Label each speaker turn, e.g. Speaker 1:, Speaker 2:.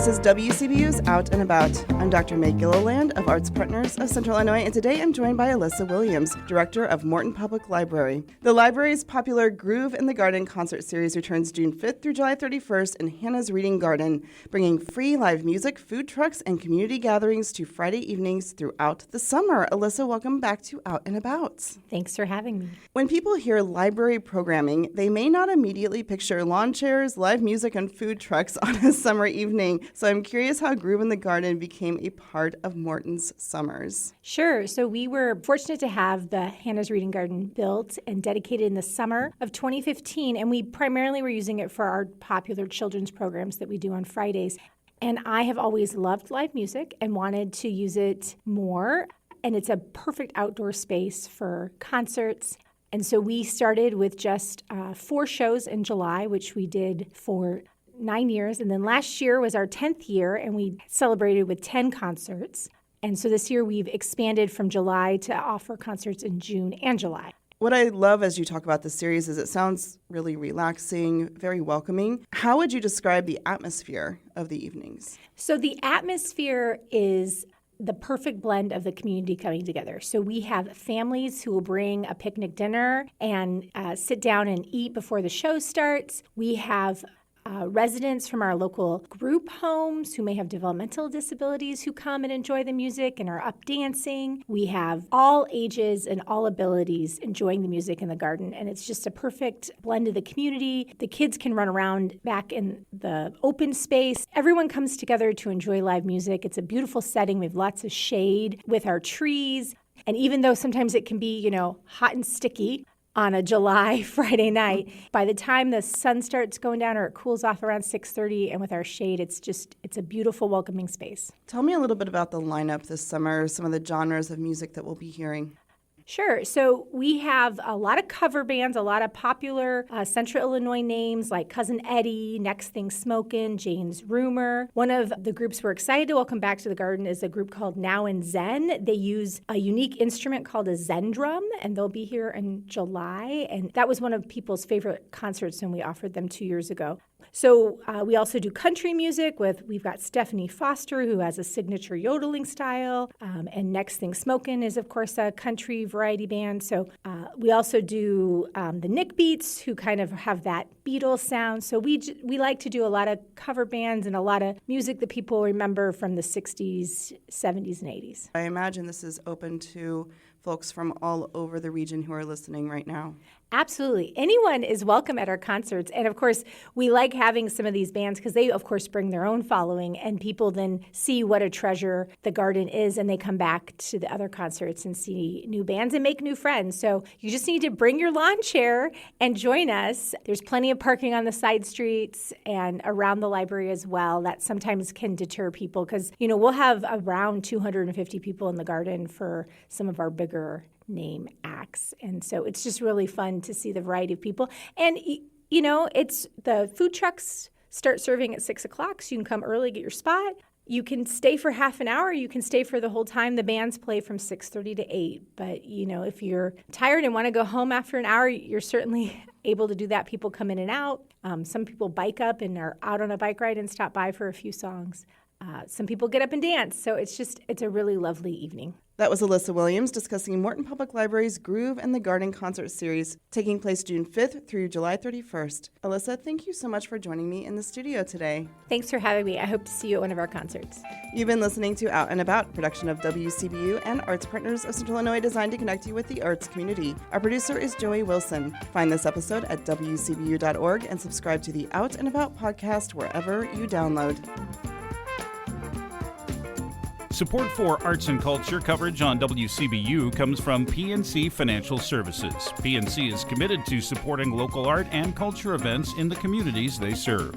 Speaker 1: This is WCBU's Out and About. I'm Dr. May Gilliland of ArtsPartners of Central Illinois, and today I'm joined by Alissa Williams, Director of Morton Public Library. The library's popular Groove in the Garden concert series returns June 5th through July 31st in Hannah's Reading Garden, bringing free live music, food trucks, and community gatherings to Friday evenings throughout the summer. Alissa, welcome back to Out and About.
Speaker 2: Thanks for having me.
Speaker 1: When people hear library programming, they may not immediately picture lawn chairs, live music, and food trucks on a summer evening. So I'm curious how Groove in the Garden became a part of Morton's summers.
Speaker 2: Sure. So we were fortunate to have the Hannah's Reading Garden built and dedicated in the summer of 2015, and we primarily were using it for our popular children's programs that we do on Fridays. And I have always loved live music and wanted to use it more, and it's a perfect outdoor space for concerts. And so we started with just 4 shows in July, which we did for 9 years. And then last year was our 10th year, and we celebrated with 10 concerts. And so this year we've expanded from July to offer concerts in June and July.
Speaker 1: What I love as you talk about this series is it sounds really relaxing, very welcoming. How would you describe the atmosphere of the evenings?
Speaker 2: So the atmosphere is the perfect blend of the community coming together. So we have families who will bring a picnic dinner and sit down and eat before the show starts. We have residents from our local group homes who may have developmental disabilities who come and enjoy the music and are up dancing. We have all ages and all abilities enjoying the music in the garden, and it's just a perfect blend of the community. The kids can run around back in the open space. Everyone comes together to enjoy live music. It's a beautiful setting. We have lots of shade with our trees, and even though sometimes it can be, hot and sticky on a July Friday night, by the time the sun starts going down or it cools off around 6:30, and with our shade, it's a beautiful, welcoming space.
Speaker 1: Tell me a little bit about the lineup this summer, some of the genres of music that we'll be hearing.
Speaker 2: Sure. So we have a lot of cover bands, a lot of popular Central Illinois names like Cousin Eddie, Next Thing Smokin', Jane's Rumor. One of the groups we're excited to welcome back to the garden is a group called Now and Zen. They use a unique instrument called a Zen drum, and they'll be here in July. And that was one of people's favorite concerts when we offered them 2 years ago. So we also do country music we've got Stephanie Foster, who has a signature yodeling style, and Next Thing Smokin' is, of course, a country variety band. So we also do the Nick Beats, who kind of have that Beatles sound. So we like to do a lot of cover bands and a lot of music that people remember from the 60s, 70s, and 80s.
Speaker 1: I imagine this is open to folks from all over the region who are listening right now.
Speaker 2: Absolutely. Anyone is welcome at our concerts. And of course, we like having some of these bands because they, of course, bring their own following, and people then see what a treasure the garden is, and they come back to the other concerts and see new bands and make new friends. So you just need to bring your lawn chair and join us. There's plenty of parking on the side streets and around the library as well. That sometimes can deter people because, we'll have around 250 people in the garden for some of our bigger name acts. And so it's just really fun to see the variety of people. And, it's the food trucks start serving at 6 o'clock, so you can come early, get your spot. You can stay for half an hour. You can stay for the whole time. The bands play from 6:30 to 8. But, if you're tired and want to go home after an hour, you're certainly able to do that. People come in and out. Some people bike up and are out on a bike ride and stop by for a few songs. Some people get up and dance. So it's a really lovely evening.
Speaker 1: That was Alissa Williams discussing Morton Public Library's Groove in the Garden concert series taking place June 5th through July 31st. Alissa, thank you so much for joining me in the studio today.
Speaker 2: Thanks for having me. I hope to see you at one of our concerts.
Speaker 1: You've been listening to Out and About, production of WCBU and ArtsPartners of Central Illinois, designed to connect you with the arts community. Our producer is Joey Wilson. Find this episode at WCBU.org and subscribe to the Out and About podcast wherever you download.
Speaker 3: Support for arts and culture coverage on WCBU comes from PNC Financial Services. PNC is committed to supporting local art and culture events in the communities they serve.